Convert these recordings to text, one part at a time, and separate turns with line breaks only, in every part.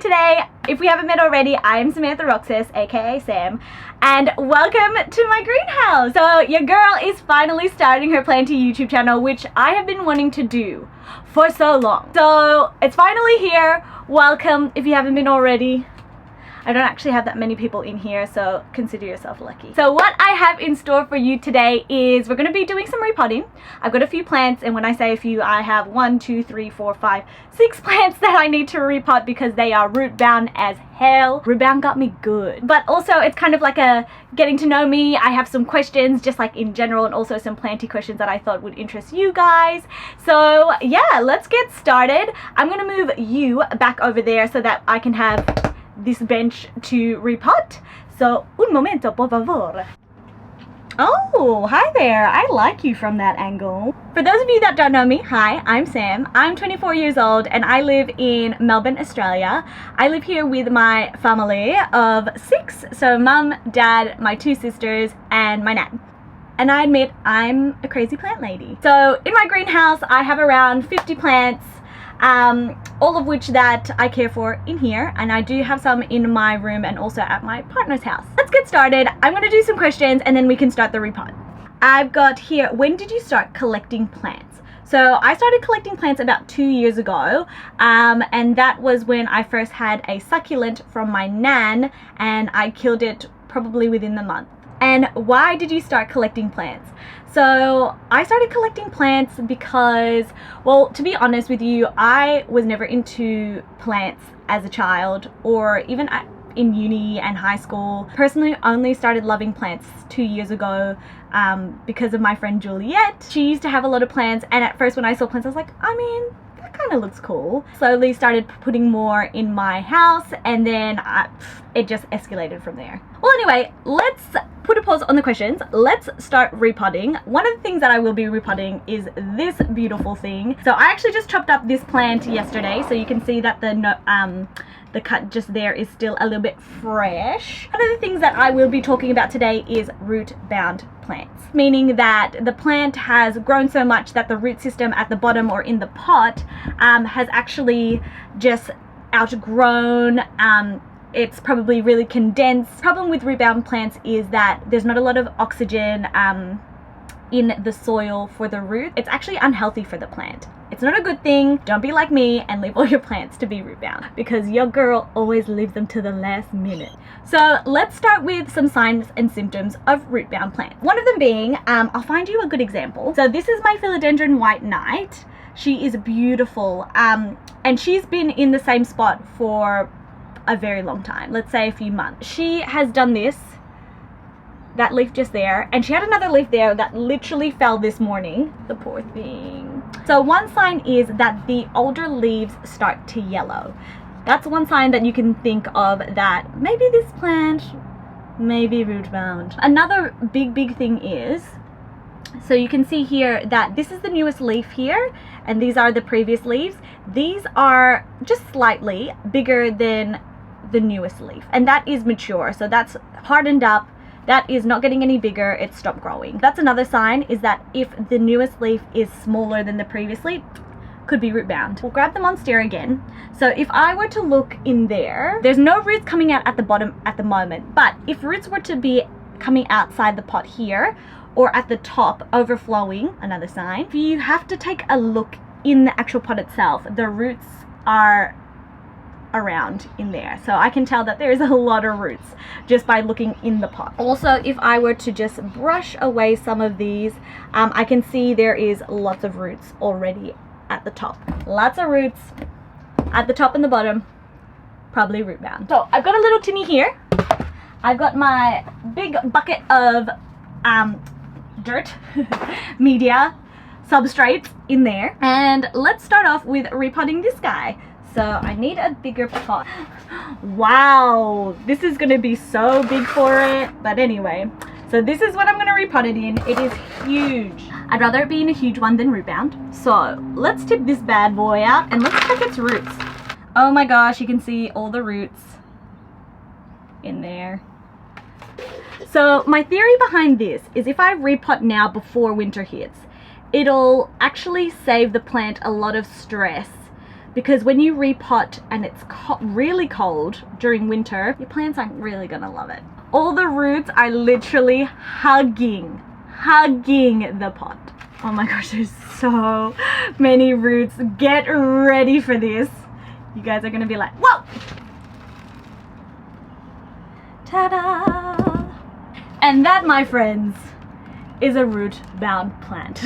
today. If we haven't met already, I am Samantha Roxas, aka Sam, and welcome to my greenhouse. So your girl is finally starting her planty YouTube channel, which I have been wanting to do for so long. So it's finally here. Welcome if you haven't been already. I don't actually have that many people in here, so consider yourself lucky. So what I have in store for you today is we're going to be doing some repotting. I've got a few plants, and when I say a few, I have 1, 2, 3, 4, 5, 6 plants that I need to repot because they are root bound as hell. Root bound got me good. But also it's kind of like a getting to know me. I have some questions just like in general, and also some planty questions that I thought would interest you guys. So yeah, let's get started. I'm going to move you back over there so that I can have this bench to repot. So un momento por favor. Oh, hi there. I like you from that angle. For those of you that don't know me, hi, I'm Sam. I'm 24 years old and I live in Melbourne, Australia. I live here with my family of 6. So mum, dad, my 2 sisters and my nan. And I admit I'm a crazy plant lady. So in my greenhouse I have around 50 plants, all of which that I care for in here, and I do have some in my room and also at my partner's house. Let's get started. I'm going to do some questions and then we can start the repot. I've got here, when did you start collecting plants? So I started collecting plants about 2 years ago, and that was when I first had a succulent from my nan, and I killed it probably within the month. And why did you start collecting plants? So I started collecting plants because, well, to be honest with you, I was never into plants as a child or even in uni and high school. Personally, only started loving plants 2 years ago because of my friend Juliet. She used to have a lot of plants, and at first when I saw plants I was like, I mean, that kind of looks cool. Slowly started putting more in my house, and then it just escalated from there. Well, anyway, let's put a pause on the questions. Let's start repotting. One of the things that I will be repotting is this beautiful thing. So I actually just chopped up this plant yesterday, so you can see that the cut just there is still a little bit fresh. One of the things that I will be talking about today is root bound plants, meaning that the plant has grown so much that the root system at the bottom or in the pot has actually just outgrown. It's probably really condensed. Problem with root bound plants is that there's not a lot of oxygen in the soil for the root. It's actually unhealthy for the plant. It's not a good thing. Don't be like me and leave all your plants to be root bound, because your girl always leaves them to the last minute. So let's start with some signs and symptoms of root bound plants. One of them being, I'll find you a good example. So this is my philodendron white knight. She is beautiful, and she's been in the same spot for a very long time, let's say a few months. She has done this, that leaf just there, and she had another leaf there that literally fell this morning. The poor thing. So one sign is that the older leaves start to yellow. That's one sign that you can think of that maybe this plant may be root bound. Another big thing is, so you can see here that this is the newest leaf here, and these are the previous leaves. These are just slightly bigger than the newest leaf, and that is mature, so that's hardened up. That is not getting any bigger, it's stopped growing. That's another sign, is that if the newest leaf is smaller than the previous leaf, could be root bound. We'll grab the monstera again. So if I were to look in there, there's no roots coming out at the bottom at the moment, but if roots were to be coming outside the pot here or at the top overflowing, another sign. You have to take a look in the actual pot itself. The roots are around in there, so I can tell that there is a lot of roots just by looking in the pot. Also, if I were to just brush away some of these, I can see there is lots of roots already at the top. Lots of roots at the top and the bottom, probably root bound. So I've got a little tinny here. I've got my big bucket of dirt media substrates in there, and let's start off with repotting this guy. So I need a bigger pot. Wow, this is gonna be so big for it. But anyway, so this is what I'm gonna repot it in. It is huge. I'd rather it be in a huge one than root bound. So let's tip this bad boy out and let's check its roots. Oh my gosh, you can see all the roots in there. So my theory behind this is if I repot now before winter hits, it'll actually save the plant a lot of stress because when you repot and it's really cold during winter, your plants aren't really gonna love it. All the roots are literally hugging the pot. Oh my gosh, there's so many roots. Get ready for this. You guys are gonna be like, whoa! Ta-da! And that, my friends, is a root-bound plant.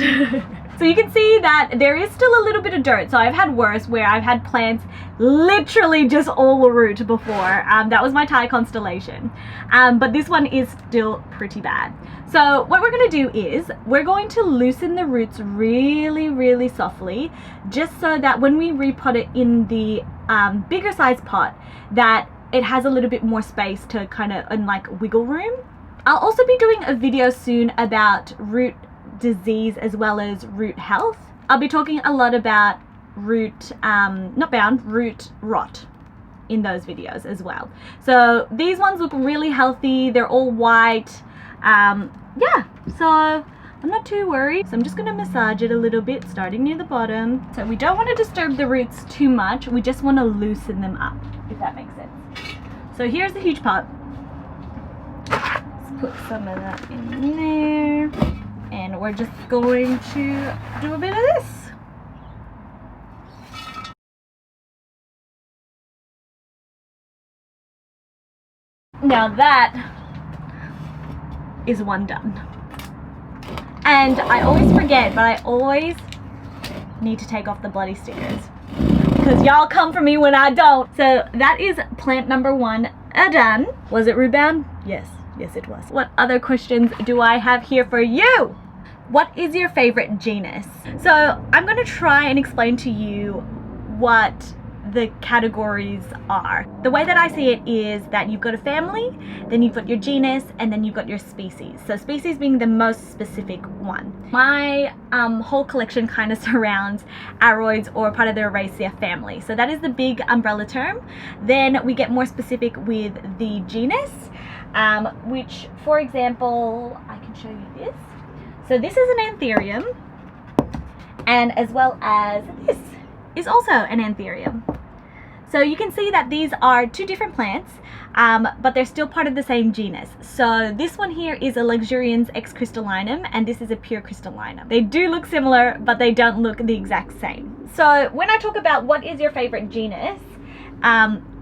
So you can see that there is still a little bit of dirt. So I've had worse, where I've had plants literally just all root before. That was my Thai constellation. But this one is still pretty bad. So what we're going to do is we're going to loosen the roots really softly, just so that when we repot it in the bigger size pot, that it has a little bit more space to kind of, and like wiggle room. I'll also be doing a video soon about root disease as well as root health. I'll be talking a lot about root rot in those videos as well. So these ones look really healthy. They're all white. Yeah, so I'm not too worried. So I'm just going to massage it a little bit, starting near the bottom. So we don't want to disturb the roots too much. We just want to loosen them up, if that makes sense. So here's the huge pot. Let's put some of that in there. And we're just going to do a bit of this. Now that is one done. And I always forget, but I always need to take off the bloody stickers, because y'all come for me when I don't. So that is plant number 1 done. Was it root bound? Yes it was. What other questions do I have here for you? What is your favorite genus? So I'm going to try and explain to you what the categories are. The way that I see it is that you've got a family, then you've got your genus, and then you've got your species. So species being the most specific one. My whole collection kind of surrounds aroids, or part of the Araceae family. So that is the big umbrella term. Then we get more specific with the genus, which, for example, I can show you this. So this is an anthurium, and as well as this is also an anthurium. So you can see that these are two different plants, but they're still part of the same genus. So this one here is a Luxurians excrystallinum, and this is a pure crystallinum. They do look similar, but they don't look the exact same. So when I talk about what is your favorite genus,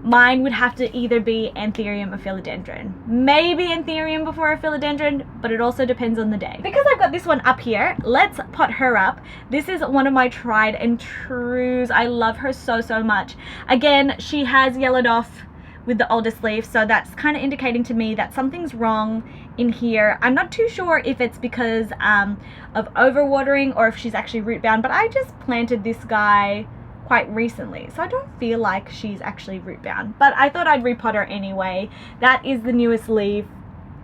mine would have to either be anthurium or philodendron. Maybe anthurium before a philodendron, but it also depends on the day. Because I've got this one up here, let's pot her up. This is one of my tried and trues. I love her so much. Again, she has yellowed off with the oldest leaf, so that's kind of indicating to me that something's wrong in here. I'm not too sure if it's because of overwatering or if she's actually root bound, but I just planted this guy quite recently, so I don't feel like she's actually root bound, but I thought I'd repot her anyway. That is the newest leaf.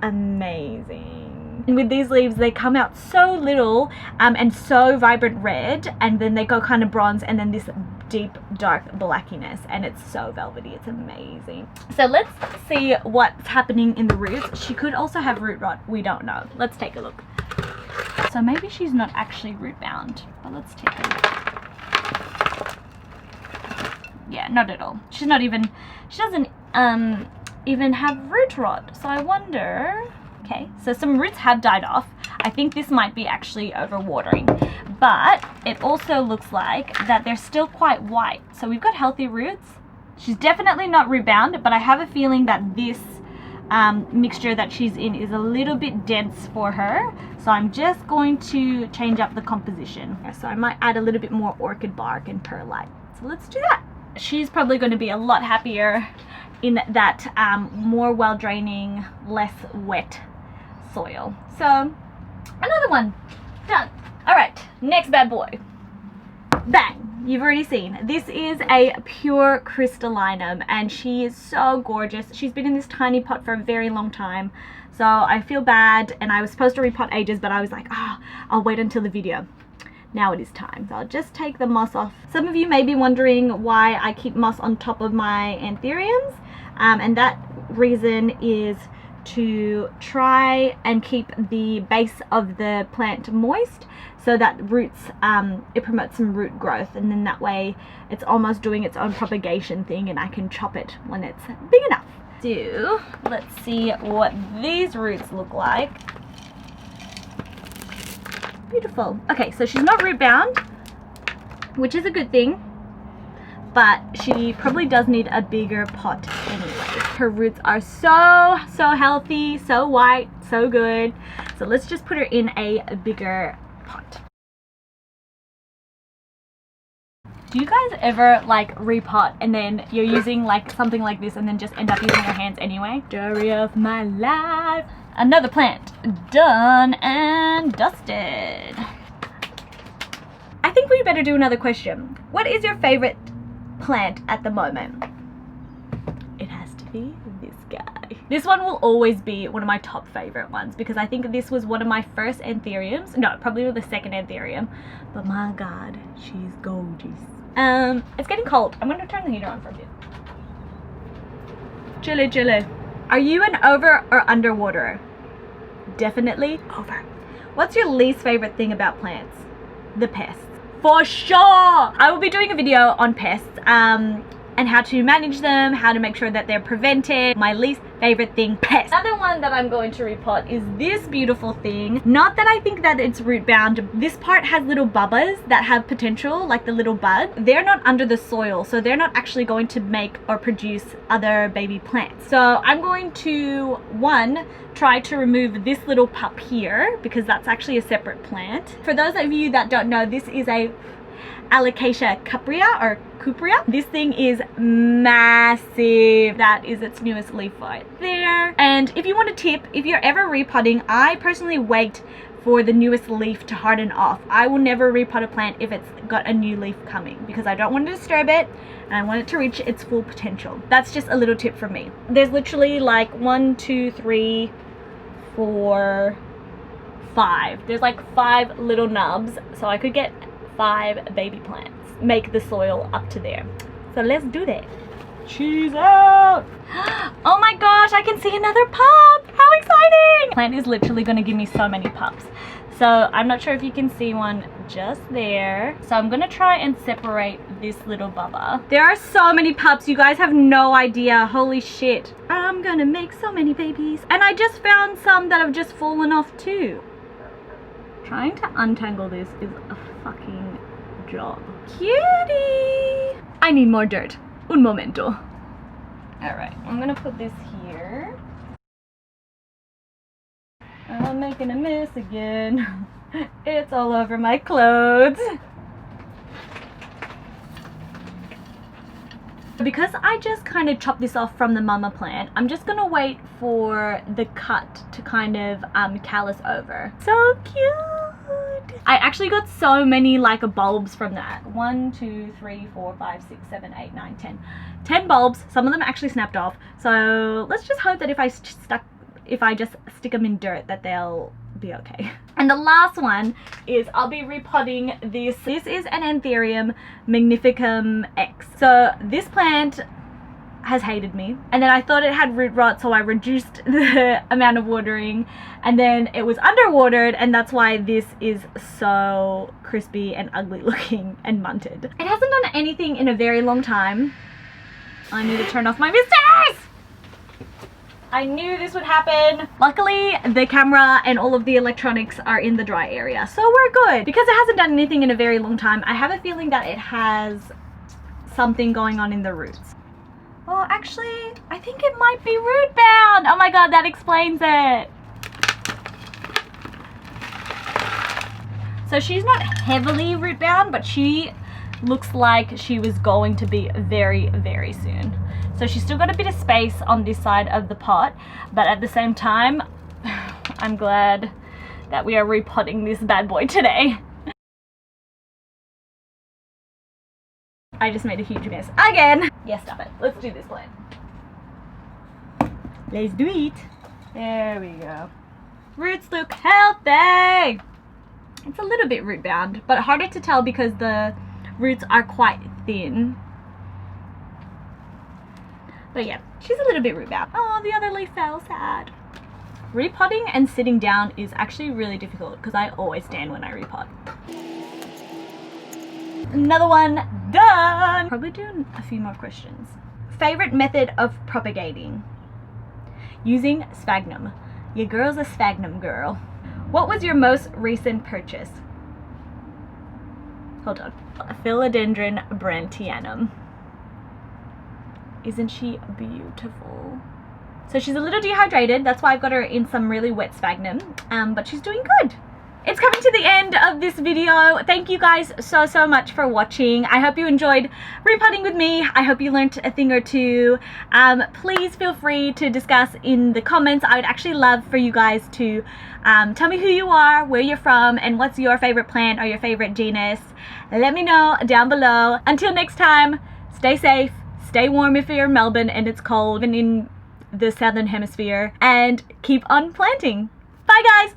Amazing. And with these leaves, they come out so little and so vibrant red, and then they go kind of bronze, and then this deep dark blackiness, and it's so velvety. It's amazing. So let's see what's happening in the roots. She could also have root rot, we don't know. Let's take a look. So maybe she's not actually root bound, but let's take a look. Yeah, not at all. She's not even, she doesn't even have root rot. So I wonder, okay, so some roots have died off. I think this might be actually overwatering, but it also looks like that they're still quite white. So we've got healthy roots. She's definitely not root bound, but I have a feeling that this mixture that she's in is a little bit dense for her. So I'm just going to change up the composition. So I might add a little bit more orchid bark and perlite. So let's do that. She's probably going to be a lot happier in that more well draining, less wet soil. So another one done. All right, next bad boy. Bang, you've already seen. This is a pure crystallinum, and she is so gorgeous. She's been in this tiny pot for a very long time, so I feel bad, and I was supposed to repot ages, but I was like, oh, I'll wait until the video. Now it is time. So I'll just take the moss off. Some of you may be wondering why I keep moss on top of my anthuriums, and that reason is to try and keep the base of the plant moist so that roots, it promotes some root growth, and then that way it's almost doing its own propagation thing and I can chop it when it's big enough. So let's see what these roots look like. Beautiful. Okay, so she's not root bound, which is a good thing, but she probably does need a bigger pot anyway. Her roots are so healthy, so white, so good. So let's just put her in a bigger pot. Do you guys ever like repot and then you're using like something like this and then just end up using your hands anyway? Story of my life. Another plant done and dusted. I think we better do another question. What is your favorite plant at the moment? It has to be this guy. This one will always be one of my top favorite ones because I think this was one of my first anthuriums. No, probably the second anthurium, but my god, she's gorgeous. It's getting cold. I'm gonna turn the heater on for a bit. Chilly chilly. Are you an over or underwaterer? Definitely over. What's your least favorite thing about plants? The pests. For sure! I will be doing a video on pests and how to manage them, how to make sure that they're prevented. My least favorite thing, pests. Another one that I'm going to repot is this beautiful thing. Not that I think that it's root bound. This part has little bubbas that have potential, like the little bud. They're not under the soil, so they're not actually going to make or produce other baby plants. So I'm going to, one, try to remove this little pup here because that's actually a separate plant. For those of you that don't know, this is a alocasia cuprea or cuprea. This thing is massive. That is its newest leaf right there. And if you want a tip, if you're ever repotting, I personally wait for the newest leaf to harden off. I will never repot a plant if it's got a new leaf coming because I don't want to disturb it and I want it to reach its full potential. That's just a little tip from me. There's literally like 1, 2, 3, 4, 5. There's like 5 little nubs, so I could get 5 baby plants. Make the soil up to there. So let's do that. Cheese out! Oh my gosh, I can see another pup! How exciting! Plant is literally gonna give me so many pups. So I'm not sure if you can see one just there. So I'm gonna try and separate this little bubba. There are so many pups, you guys have no idea. Holy shit. I'm gonna make so many babies. And I just found some that have just fallen off too. Trying to untangle this is a fucking job. Cutie! I need more dirt. Un momento. Alright, I'm gonna put this here. I'm making a mess again. It's all over my clothes. Because I just kind of chopped this off from the mama plant, I'm just gonna wait for the cut to kind of callus over. So cute! I actually got so many like bulbs from that. 1, 2, 3, 4, 5, 6, 7, 8, 9, 10. 10 bulbs. Some of them actually snapped off. So let's just hope that if I just stick them in dirt that they'll be okay. And the last one is I'll be repotting this. This is an Anthurium magnificum X. So this plant has hated me, and then I thought it had root rot, so I reduced the amount of watering, and then it was underwatered, and that's why this is so crispy and ugly looking and munted. It hasn't done anything in a very long time. I need to turn off my misters! I knew this would happen. Luckily, the camera and all of the electronics are in the dry area, so we're good. Because it hasn't done anything in a very long time, I have a feeling that it has something going on in the roots. Well, actually, I think it might be root bound. Oh my god, that explains it. So she's not heavily root bound, but she looks like she was going to be very, very soon. So she's still got a bit of space on this side of the pot, but at the same time, I'm glad that we are repotting this bad boy today. I just made a huge mess again. Yeah, stop it. Let's do this plant. Let's do it. There we go. Roots look healthy. It's a little bit root bound, but harder to tell because the roots are quite thin. But yeah, she's a little bit root bound. Oh, the other leaf fell, sad. Repotting and sitting down is actually really difficult because I always stand when I repot. Another one done. Probably doing a few more questions. Favorite method of propagating? Using sphagnum. Your girl's a sphagnum girl. What was your most recent purchase? Hold on. Philodendron brandtianum. Isn't she beautiful? So she's a little dehydrated. That's why I've got her in some really wet sphagnum. But she's doing good. It's coming to the end of this video. Thank you guys so much for watching. I hope you enjoyed repotting with me. I hope you learnt a thing or two. Please feel free to discuss in the comments. I would actually love for you guys to tell me who you are, where you're from, and what's your favorite plant or your favorite genus. Let me know down below. Until next time, stay safe, stay warm if you're in Melbourne and it's cold and in the southern hemisphere, and keep on planting. Bye guys!